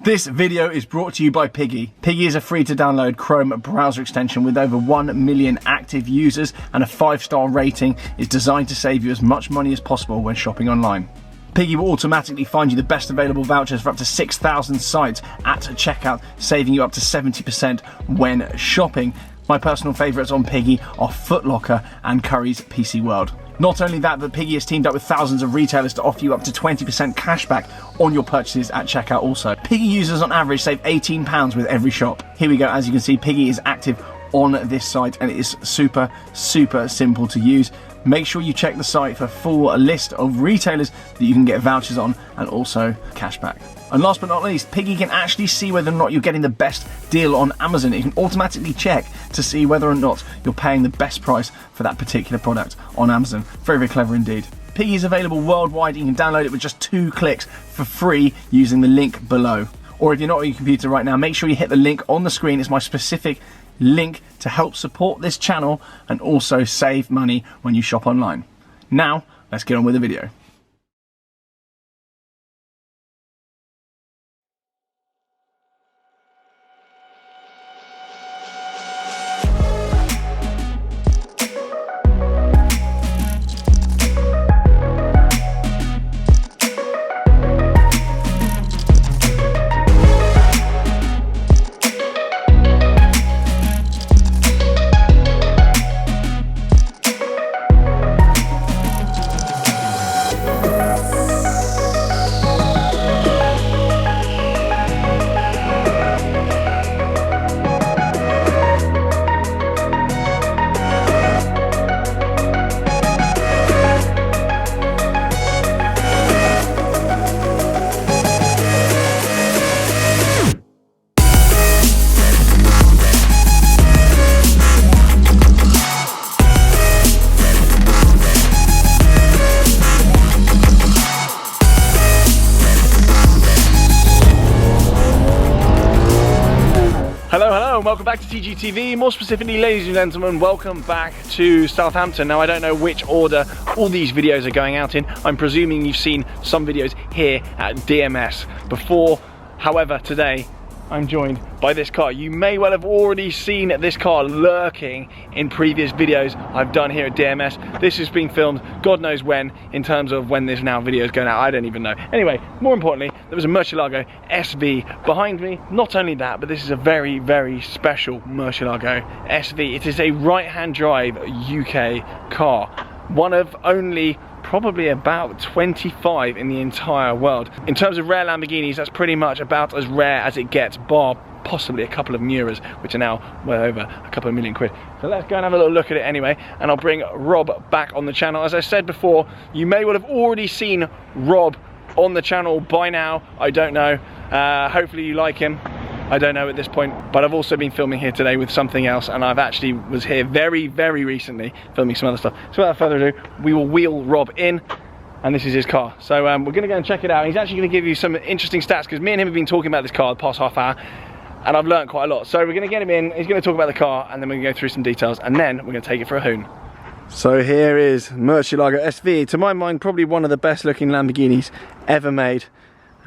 This video is brought to you by Piggy. Piggy is a free-to-download Chrome browser extension with over 1 million active users, and a 5-star rating is designed to save you as much money as possible when shopping online. Piggy will automatically find you the best available vouchers for up to 6,000 sites at checkout, saving you up to 70% when shopping. My personal favourites on Piggy are Foot Locker and Curry's PC World. Not only that, but Piggy has teamed up with thousands of retailers to offer you up to 20% cashback on your purchases at checkout also. Piggy users on average save £18 with every shop. Here we go, as you can see, Piggy is active on this site and it is super simple to use. Make sure you check the site for a full list of retailers that you can get vouchers on and also cashback. And last but not least, Piggy can actually see whether or not you're getting the best deal on Amazon. It can automatically check to see whether or not you're paying the best price for that particular product on Amazon. Very clever indeed. Piggy is available worldwide. You can download it with just 2 clicks for free using the link below. Or if you're not on your computer right now, make sure you hit the link on the screen. It's my specific link to help support this channel and also save money when you shop online. Now, let's get on with the video. Hello, welcome back to TGTV. More specifically, ladies and gentlemen, welcome back to Southampton. Now, I don't know which order all these videos are going out in. I'm presuming you've seen some videos here at DMS before. However, today I'm joined by this car. You may well have already seen this car lurking in previous videos I've done here at DMS. This has been filmed God knows when, in terms of when this now video is going out, I don't even know. Anyway, more importantly, there was a Murcielago Sv behind me. Not only that, but this is a very special Murcielago Sv. It is a right-hand drive UK car. One of only probably about 25 in the entire world. In terms of rare Lamborghinis, that's pretty much about as rare as it gets, bar possibly a couple of Miuras, which are now well over a couple of million quid. So let's go and have a little look at it anyway, and I'll bring Rob back on the channel. As I said before, you may well have already seen Rob on the channel by now. I don't know. Hopefully you like him. I don't know at this point, but I've also been filming here today with something else, and I've actually was here very recently filming some other stuff. So without further ado, we will wheel Rob in, and this is his car. So we're gonna go and check it out. He's actually gonna give you some interesting stats, because me and him have been talking about this car the past half hour, and I've learned quite a lot. So we're gonna get him in, he's gonna talk about the car, and then we're gonna go through some details, and then we're gonna take it for a hoon. So here is Murcielago Sv. To my mind, probably one of the best looking Lamborghinis ever made.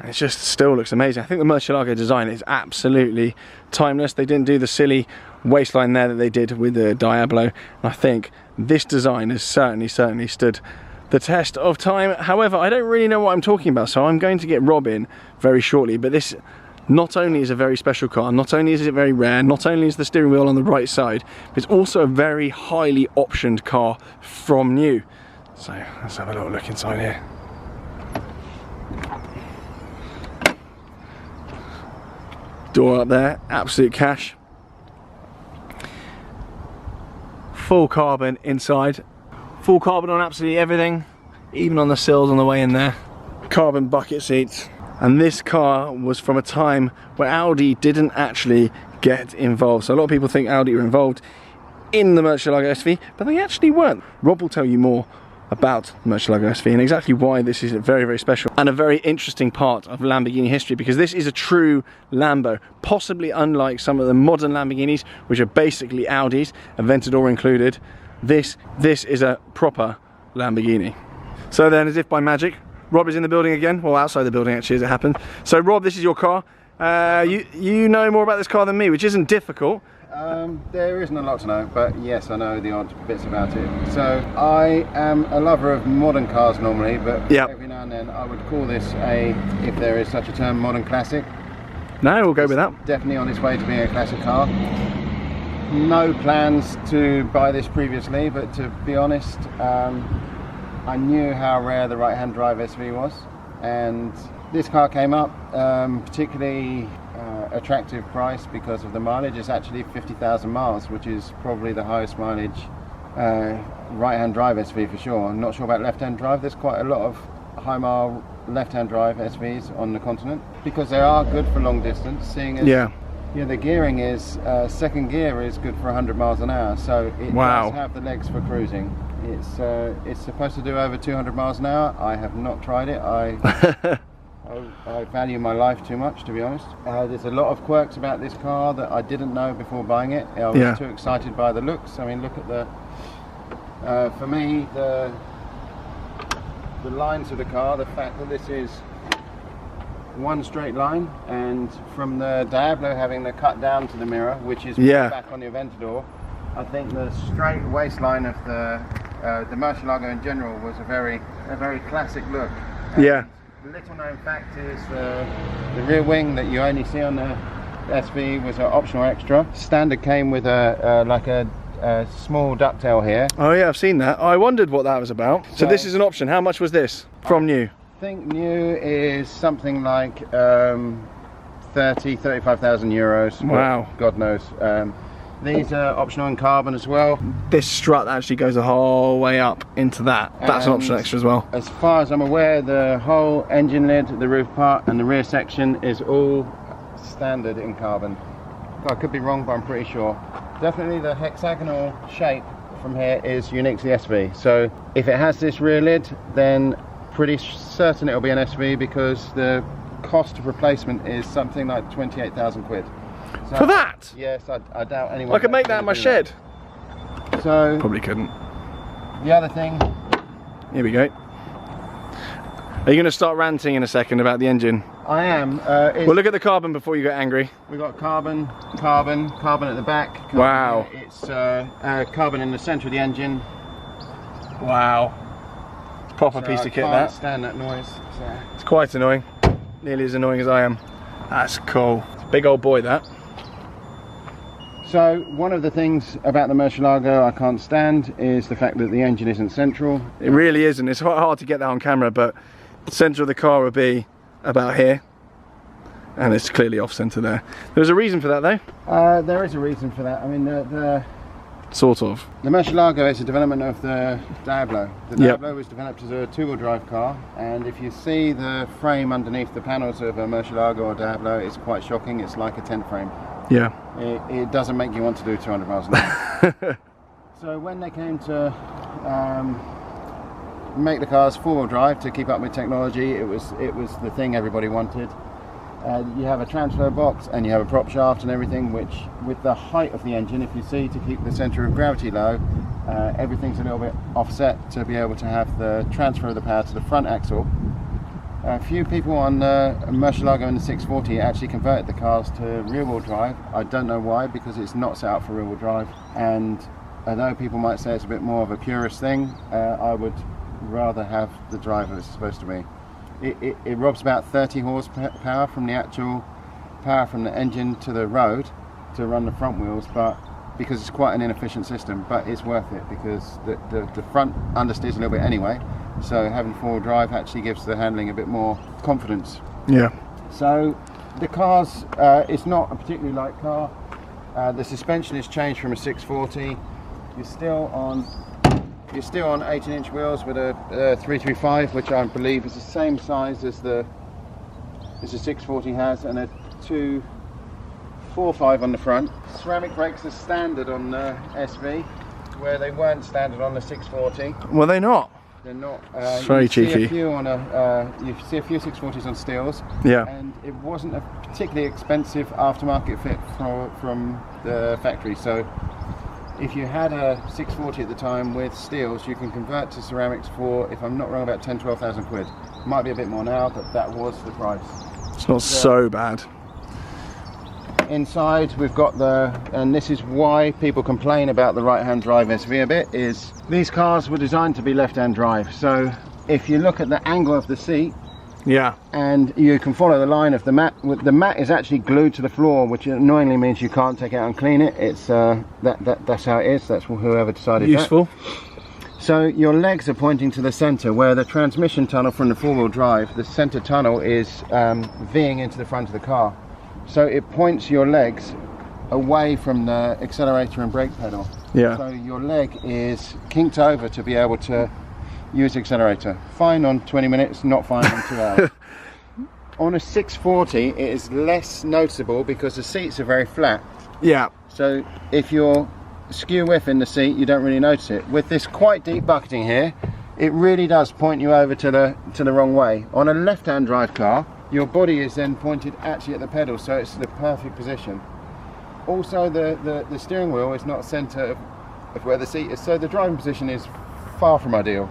And it just still looks amazing. I think the Murcielago design is absolutely timeless. They didn't do the silly waistline there that they did with the Diablo. And I think this design has certainly stood the test of time. However, I don't really know what I'm talking about, so I'm going to get Rob in very shortly. But this not only is a very special car, not only is it very rare, not only is the steering wheel on the right side, but it's also a very highly optioned car from new. So let's have a little look inside here. Door up there, absolute cash. Full carbon inside. Full carbon on absolutely everything, even on the sills on the way in there. Carbon bucket seats. And this car was from a time where Audi didn't actually get involved. So a lot of people think Audi were involved in the Murcielago Sv, but they actually weren't. Rob will tell you more about Murcielago Sv and exactly why this is very special and a very interesting part of Lamborghini history, because this is a true Lambo, possibly unlike some of the modern Lamborghinis, which are basically Audis, Aventador included. This is a proper Lamborghini. So then, as if by magic, Rob is in the building again, well, outside the building actually as it happened. So Rob, this is your car. You know more about this car than me, which isn't difficult. There isn't a lot to know, but yes, I know the odd bits about it. So I am a lover of modern cars normally, but every now and then I would call this if there is such a term, modern classic. No, we'll go with that. Definitely on its way to being a classic car. No plans to buy this previously, but to be honest, I knew how rare the right-hand drive SV was, and this car came up, particularly attractive price because of the mileage. It's actually 50,000 miles, which is probably the highest mileage right-hand drive SV for sure. I'm not sure about left-hand drive. There's quite a lot of high-mile left-hand drive SVs on the continent because they are good for long distance. Seeing as the gearing is second gear is good for 100 miles an hour, so it does have the legs for cruising. It's supposed to do over 200 miles an hour. I have not tried it. I value my life too much, to be honest. There's a lot of quirks about this car that I didn't know before buying it. I was too excited by the looks. I mean, look at the for me, the lines of the car, the fact that this is one straight line, and from the Diablo having the cut down to the mirror, which is back on the Aventador, I think the straight waistline of the Murcielago in general was a very classic look. And the little known fact is the rear wing that you only see on the SV was an optional extra. Standard came with a small ducktail here. Oh yeah, I've seen that. I wondered what that was about. So this is an option. How much was this from new? I think new is something like 35,000 euros. Wow. God knows. These are optional in carbon as well. This strut actually goes the whole way up into that. That's an optional extra as well. As far as I'm aware, the whole engine lid, the roof part and the rear section is all standard in carbon. I could be wrong, but I'm pretty sure. Definitely the hexagonal shape from here is unique to the SV. So if it has this rear lid, then pretty certain it'll be an SV because the cost of replacement is something like 28,000 quid. So, for that? Yes, I doubt anyone. I could make that in my shed. So probably couldn't. The other thing. Here we go. Are you going to start ranting in a second about the engine? I am. Well, look at the carbon before you get angry. We've got carbon at the back. Wow. Here. It's carbon in the centre of the engine. Wow. It's a proper piece of kit. I can't stand that noise. So. It's quite annoying. Nearly as annoying as I am. That's cool. It's a big old boy, that. So one of the things about the Murcielago I can't stand is the fact that the engine isn't central. It really isn't. It's quite hard to get that on camera, but the centre of the car will be about here, and it's clearly off centre there. There's a reason for that though? There is a reason for that. I mean, sort of. The Murcielago is a development of the Diablo. The Diablo was developed as a two-wheel drive car, and if you see the frame underneath the panels of a Murcielago or Diablo, it's quite shocking. It's like a tent frame. Yeah. It doesn't make you want to do 200 miles an hour. So when they came to make the cars four-wheel drive to keep up with technology, it was the thing everybody wanted. You have a transfer box and you have a prop shaft and everything, which with the height of the engine, if you see, to keep the centre of gravity low, everything's a little bit offset to be able to have the transfer of the power to the front axle. A few people on Murcielago in the 640 actually converted the cars to rear-wheel drive. I don't know why, because it's not set up for rear-wheel drive, and although people might say it's a bit more of a purist thing, I would rather have the drive as it's supposed to be. It robs about 30 horsepower from the actual power from the engine to the road to run the front wheels, but because it's quite an inefficient system, but it's worth it because the front understeers a little bit anyway, so having four-wheel drive actually gives the handling a bit more confidence. Yeah. So the car's it's not a particularly light car. The suspension is changed from a 640. You're still on 18-inch wheels with a 335, which I believe is the same size as the 640 has, and a 245 on the front. Ceramic brakes are standard on the SV, where they weren't standard on the 640. Were they not? They're not. It's very cheeky. You see a few 640s on steels. Yeah. And it wasn't a particularly expensive aftermarket fit from the factory. So if you had a 640 at the time with steels, you can convert to ceramics for, if I'm not wrong, about 10,000–12,000 quid. Might be a bit more now, but that was the price. It's not so bad. inside we've got and this is why people complain about the right-hand drive SV a bit, is these cars were designed to be left-hand drive. So if you look at the angle of the seat, yeah, and you can follow the line of the mat. The mat is actually glued to the floor, which annoyingly means you can't take it out and clean it. It's that's how it is. That's whoever decided useful. That. So your legs are pointing to the center, where the transmission tunnel from the four-wheel drive, the center tunnel is Ving into the front of the car. So it points your legs away from the accelerator and brake pedal. Yeah. So your leg is kinked over to be able to use the accelerator. Fine on 20 minutes, not fine on 2 hours. On a 640 it is less noticeable because the seats are very flat. Yeah. So if you're skew whiff in the seat, you don't really notice it. With this quite deep bucketing here, it really does point you over to the wrong way. On a left-hand drive car, your body is then pointed actually at the pedal, so it's the perfect position. Also the steering wheel is not centre of where the seat is, so the driving position is far from ideal.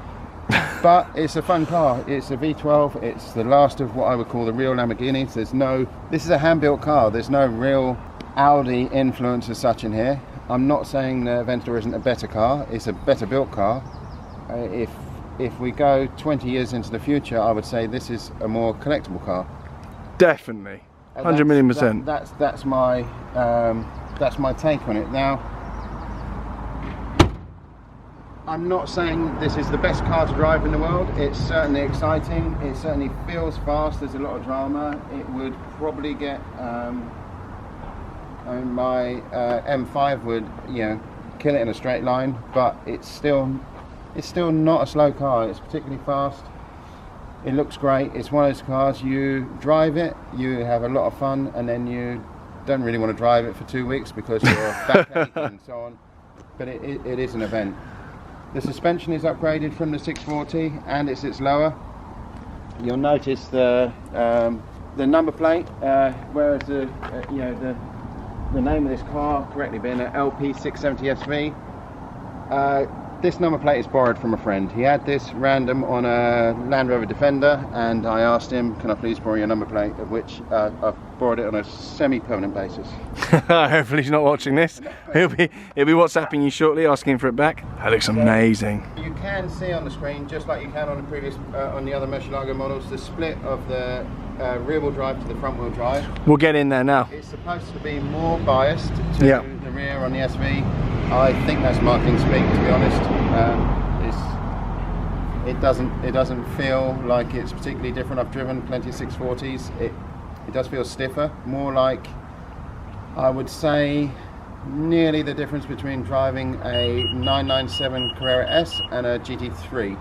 But it's a fun car. It's a V12. It's the last of what I would call the real Lamborghinis. This is a hand-built car. There's no real Audi influence as such in here. I'm not saying the Aventador isn't a better car. It's a better built car. If we go 20 years into the future, I would say this is a more collectible car. Definitely, 100 million %. That's my take on it. Now, I'm not saying this is the best car to drive in the world. It's certainly exciting. It certainly feels fast. There's a lot of drama. It would probably get. My M5 would, kill it in a straight line, but it's still not a slow car. It's particularly fast. It looks great. It's one of those cars, you drive it, you have a lot of fun, and then you don't really want to drive it for 2 weeks because you're backache and so on. But it is an event. The suspension is upgraded from the 640 and it's lower. You'll notice the number plate, whereas the name of this car correctly being an LP670 SV. This number plate is borrowed from a friend. He had this random on a Land Rover Defender, and I asked him, can I please borrow your number plate, of which I've borrowed it on a semi-permanent basis. Hopefully he's not watching this. He'll be WhatsApping you shortly, asking for it back. That looks amazing. You can see on the screen, just like you can on the previous, on the other Murcielago models, the split of the rear-wheel drive to the front-wheel drive. We'll get in there now. It's supposed to be more biased to the rear on the SV. I think that's marketing speak, to be honest. It doesn't feel like it's particularly different. I've driven plenty of 640s. It does feel stiffer, more like, I would say, nearly the difference between driving a 997 Carrera S and a GT3.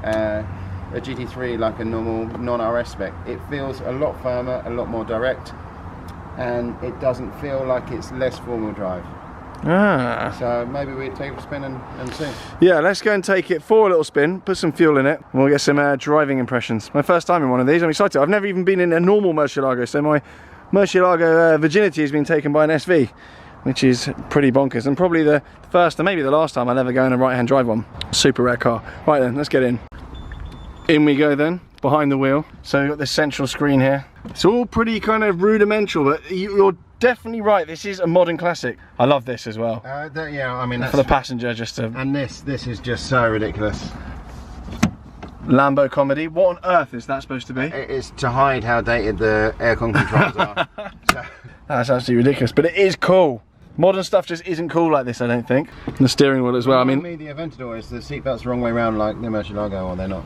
A GT3 like a normal non-RS spec. It feels a lot firmer, a lot more direct, and it doesn't feel like it's less four-wheel drive. So maybe we take a spin and see. Yeah, let's go and take it for a little spin, put some fuel in it, and we'll get some driving impressions. My first time in one of these, I'm excited. I've never even been in a normal Murcielago, so my Murcielago virginity has been taken by an SV, which is pretty bonkers, and probably the first and maybe the last time I'll ever go in a right-hand drive one. Super rare car. Right then, let's get in. In we go then, behind the wheel. So we've got this central screen here. It's all pretty kind of rudimental, but you're definitely right, this is a modern classic. I love this as well. Yeah, I mean, for the passenger, just to... And this is just so ridiculous. Lambo comedy. What on earth is that supposed to be? It's to hide how dated the aircon controls are. So. That's absolutely ridiculous, but it is cool. Modern stuff just isn't cool like this, I don't think. And the steering wheel as well. I mean, the Aventador is the seatbelt's the wrong way around like the Murcielago, or they're not.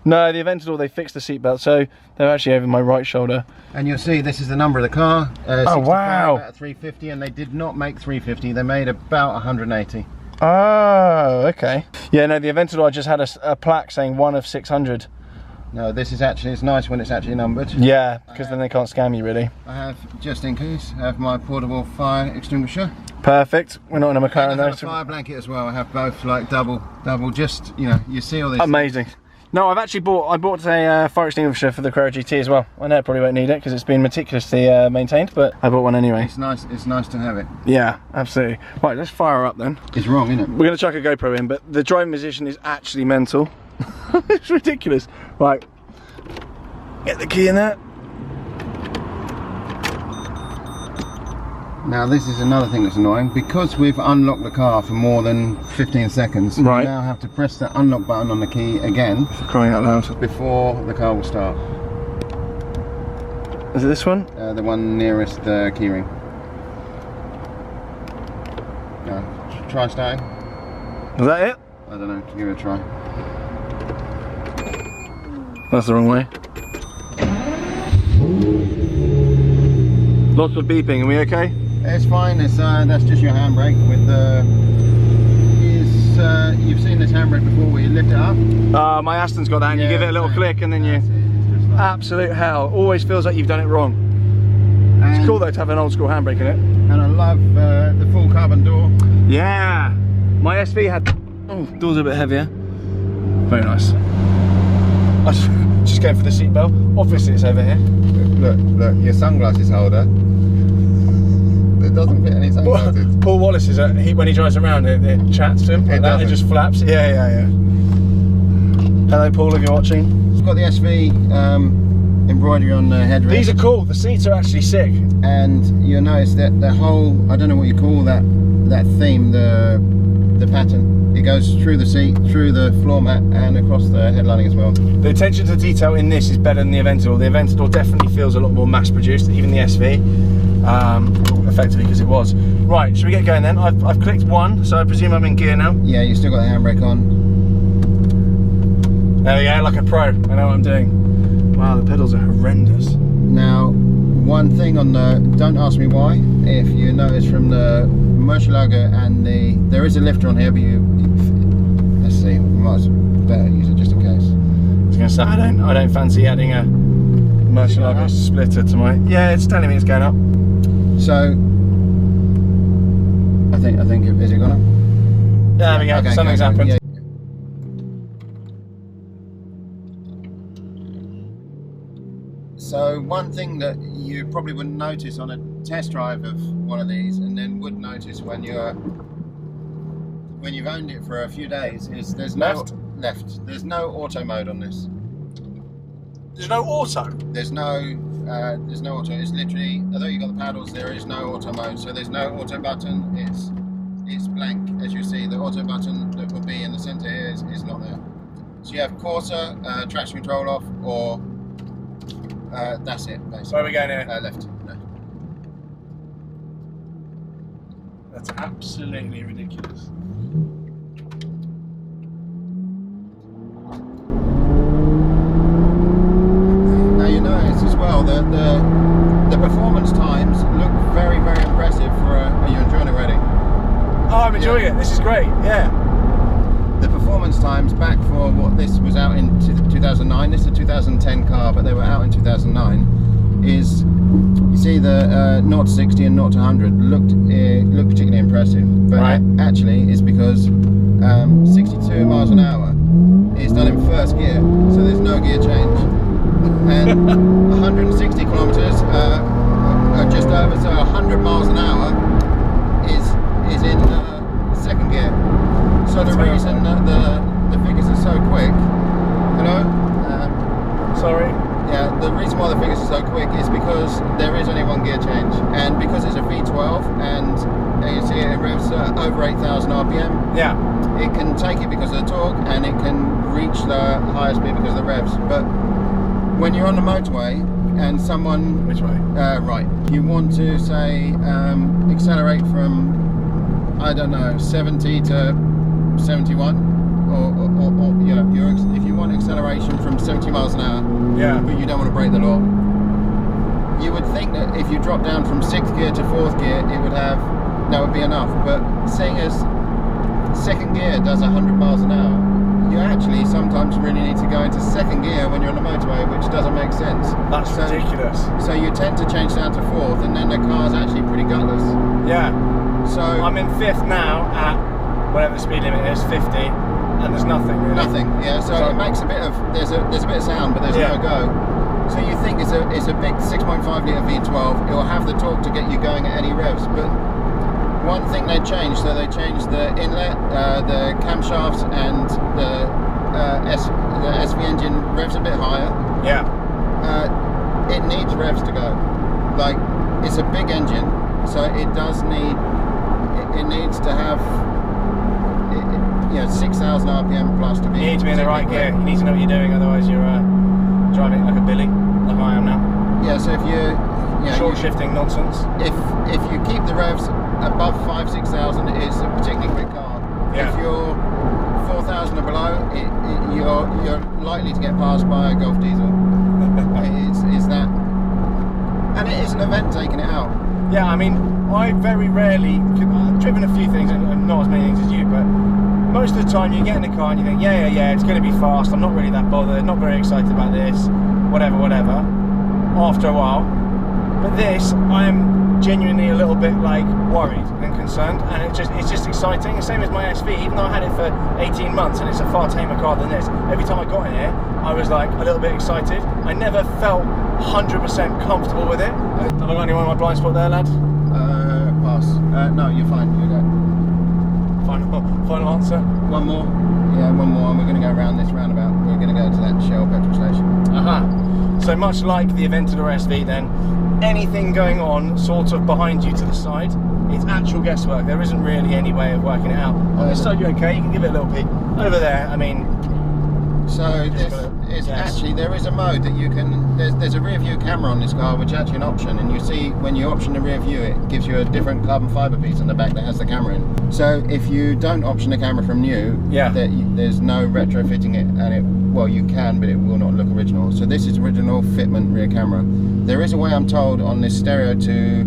No, the Aventador, they fixed the seatbelt, so they're actually over my right shoulder. And you'll see this is the number of the car. Oh wow! About 350, and they did not make 350. They made about 180. Oh, okay. Yeah, no, the Aventador just had a plaque saying 1 of 600. No, this is actually, it's nice when it's actually numbered. Yeah, because then they can't scam you really. I have, just in case, I have my portable fire extinguisher. Perfect. We're not in a McLaren though. I have a fire blanket as well. I have both, like double, just, you know, you see all this. Amazing. No, I've actually bought a fire extinguisher for the Carrera GT as well. I know I probably won't need it because it's been meticulously maintained, but I bought one anyway. It's nice to have it. Yeah, absolutely. Right, let's fire her up then. It's wrong, isn't it? We're going to chuck a GoPro in, but the driving position is actually mental. It's ridiculous. Right, get the key in there. Now this is another thing that's annoying. Because we've unlocked the car for more than 15 seconds, right, you now have to press the unlock button on the key again. For crying out loud. Before the car will start. Is it this one? The one nearest the keyring. Try starting. Is that it? I don't know, give it a try. That's the wrong way. Lots of beeping, are we okay? It's fine, that's just your handbrake with the... you've seen this handbrake before where you lift it up? My Aston's got that and you give it a little click and then you... Like absolute hell, always feels like you've done it wrong. It's cool though to have an old school handbrake in it. And I love the full carbon door. Yeah! My SV had... Oh, doors are a bit heavier. Very nice. I just going for the seatbelt. Obviously it's over here. Look, your sunglasses holder. It doesn't fit any sunglasses. Paul Wallace is when he drives around, it chats to him like that, it just flaps. Yeah. Hello Paul, if you're watching. It's got the SV embroidery on the headrest. These are cool, the seats are actually sick. And you'll notice that the whole, I don't know what you call that theme, the pattern. It goes through the seat, through the floor mat and across the headlining as well. The attention to detail in this is better than the Aventador. The Aventador definitely feels a lot more mass produced, even the SV. Effectively because it was. Right, should we get going then? I've clicked 1, so I presume I'm in gear now. Yeah, you've still got the handbrake on. There we go, like a pro. I know what I'm doing. Wow, the pedals are horrendous. Now, one thing on the, don't ask me why, if you notice from the Murcielago and there is a lifter on here, but let's see, we might better use it just in case. I was going to say, I don't fancy adding a Murcielago splitter to my, yeah, it's telling me it's going up. So, I think, is it gone up? There we go, okay, something's happened. Yeah. So one thing that you probably wouldn't notice on a test drive of one of these, and then would notice when you've owned it for a few days, is there's no There's no auto mode on this. There's no auto? There's no auto. It's literally, although you got the paddles, there is no auto mode. So there's no auto button. It's blank. As you see, the auto button that would be in the center here is not there. So you have quarter, traction control off, or that's it, basically. Where are we going here? Left. No. That's absolutely ridiculous. Now you notice as well that the performance times look very, very impressive for are you enjoying it already? Oh, I'm enjoying it. This is great. Yeah. The performance times back for what this was out in 2009. This is a 2010 car, but they were out in 2009. Is you see the 0 to 60 and 0 to 100 looked particularly impressive, but right. Actually it's because 62 miles an hour is done in first gear, so there's no gear change, and 160 kilometers just over, so 100 miles an hour is in second gear. So the reason that the figures are so quick, hello? Sorry? Yeah, the reason why the figures are so quick is because there is only one gear change, and because it's a V12 and you see it revs over 8,000 RPM. Yeah. It can take it because of the torque, and it can reach the higher speed because of the revs. But when you're on the motorway and someone... Which way? Right. You want to say accelerate from, I don't know, 70 to 71, or you know, if you want acceleration from 70 miles an hour, yeah, but you don't want to break the law, you would think that if you drop down from 6th gear to 4th gear, that would be enough. But seeing as second gear does 100 miles an hour, you actually sometimes really need to go into second gear when you're on the motorway, which doesn't make sense. That's ridiculous. So you tend to change down to 4th, and then the car's actually pretty gutless. Yeah. So I'm in 5th now at whatever the speed limit is, 50, and there's nothing really. Nothing, yeah. So it makes a bit of there's a bit of sound, but there's no go. So you think it's a big 6.5 litre V12. It will have the torque to get you going at any revs. But one thing they changed, so they changed the inlet, the camshafts, and the SV engine revs a bit higher. Yeah. It needs revs to go. Like, it's a big engine, So it does need, it needs to have, you know, 6,000 RPM plus to be. You need to be in the right gear. You need to know what you're doing, otherwise you're driving like a billy, like I am now. Yeah. So if you, short shifting nonsense. If you keep the revs above 5,000–6,000, it's a particularly quick car. Yeah. If you're 4,000 or below, you're likely to get passed by a Golf diesel. it's that, and it is an event taking it out. Yeah, I mean, I very rarely, I've driven a few things and not as many things as you, but most of the time you get in the car and you think, yeah, it's going to be fast, I'm not really that bothered, not very excited about this, whatever, after a while. But this, I am genuinely a little bit like worried and concerned, and it's just exciting. The same as my SV, even though I had it for 18 months and it's a far tamer car than this, every time I got in here, I was like a little bit excited. I never felt 100% comfortable with it. Have I got anyone on my blind spot there, lad? Pass. No, you're fine. You go. Final answer? One more. Yeah, one more, and we're going to go around this roundabout. We're going to go to that Shell petrol station. So much like the Aventador SV then, anything going on sort of behind you to the side, it's actual guesswork. There isn't really any way of working it out. On this side you're okay, you can give it a little peek. Over there, I mean... So actually, there is a mode that you can, there's a rear view camera on this car, which is actually an option, and you see when you option the rear view, it gives you a different carbon fibre piece on the back that has the camera in. So if you don't option the camera from new, there's no retrofitting it, and well, you can, but it will not look original. So this is original fitment rear camera. There is a way, I'm told, on this stereo to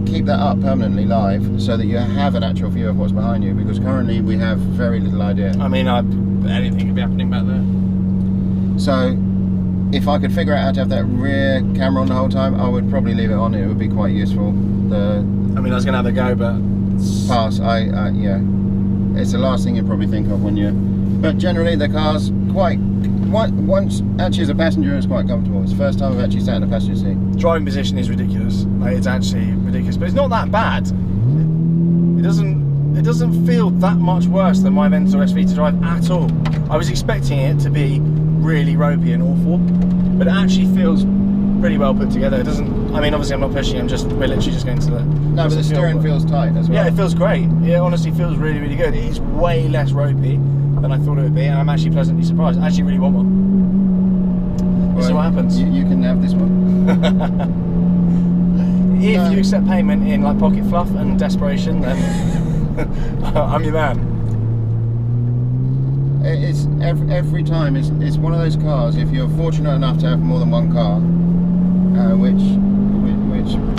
keep that up permanently live, so that you have an actual view of what's behind you, because currently we have very little idea. I mean, anything could be happening back there. So if I could figure out how to have that rear camera on the whole time, I would probably leave it on. It would be quite useful. I mean, I was going to have a go, but... Pass. Yeah. It's the last thing you probably think of when you're... But generally the car's quite... Once, actually as a passenger, it's quite comfortable. It's the first time I've actually sat in a passenger seat. Driving position is ridiculous. Like, it's actually ridiculous, but it's not that bad. It doesn't feel that much worse than my Aventador SV to drive at all. I was expecting it to be really ropey and awful, but it actually feels pretty well put together. It doesn't, I mean, obviously I'm not pushing, we're literally just going to the... No, but the steering feels tight as well. Yeah, it feels great. It honestly feels really, really good. It is way less ropey than I thought it would be, and I'm actually pleasantly surprised. I actually really want one. We'll see what happens. You can have this one. If you accept payment in like pocket fluff and desperation, then I'm your man. It's every time. It's one of those cars. If you're fortunate enough to have more than one car, which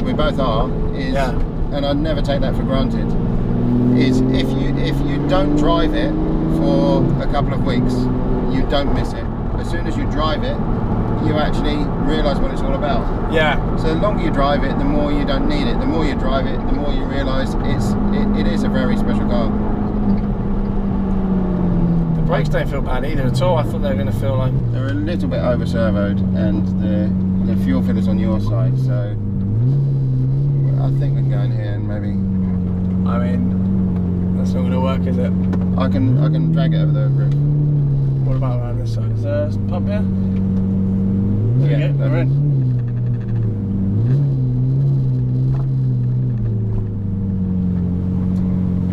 we both are, and I'd never take that for granted. Is if you don't drive it for a couple of weeks, you don't miss it. As soon as you drive it, you actually realise what it's all about. Yeah. So the longer you drive it, the more you don't need it. The more you drive it, the more you realise it is a very special car. The brakes don't feel bad either at all. I thought they were going to feel like... They're a little bit over servoed, and the fuel filter's on your side, so I think we can go in here and maybe... I mean, that's not going to work, is it? I can drag it over the roof. What about around this side? Is there a pump here? There we go, we're in.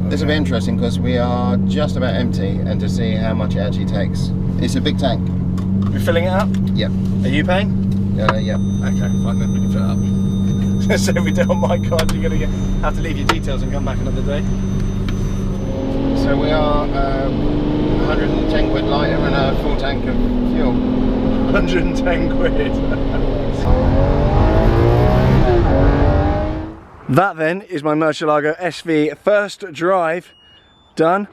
This will be interesting because we are just about empty, and to see how much it actually takes. It's a big tank. You're filling it up? Yep. Are you paying? Yep. Okay, fine then, we can fill it up. So if we do on my card, you're going to have to leave your details and come back another day. So we are 110 quid lighter and a full tank of fuel. 110 quid. That then is my Murcielago Sv first drive done.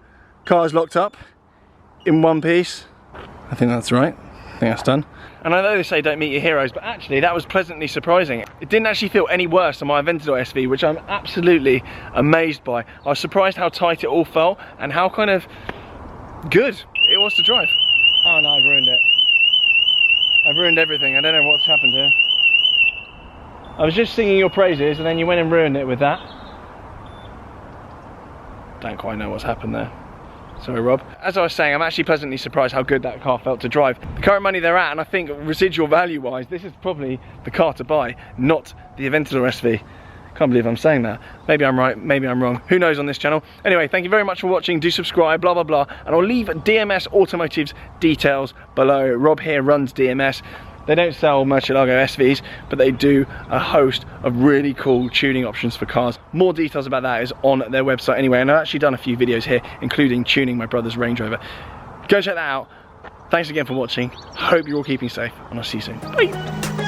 Car's locked up in one piece. I think that's right. I think that's done. And I know they say don't meet your heroes, but actually that was pleasantly surprising. It didn't actually feel any worse than my Aventador SV, which I'm absolutely amazed by. I was surprised how tight it all felt and how kind of good it was to drive. Oh no, I've ruined it. I've ruined everything. I don't know what's happened here. I was just singing your praises and then you went and ruined it with that. Don't quite know what's happened there. Sorry, Rob. As I was saying, I'm actually pleasantly surprised how good that car felt to drive. The current money they're at, and I think residual value wise, this is probably the car to buy, not the Aventador SV. Can't believe I'm saying that. Maybe I'm right, maybe I'm wrong. Who knows on this channel? Anyway, thank you very much for watching. Do subscribe, blah, blah, blah. And I'll leave DMS Automotive's details below. Rob here runs DMS. They don't sell Murcielago SVs, but they do a host of really cool tuning options for cars. More details about that is on their website anyway, and I've actually done a few videos here, including tuning my brother's Range Rover. Go check that out. Thanks again for watching. Hope you're all keeping safe, and I'll see you soon. Bye.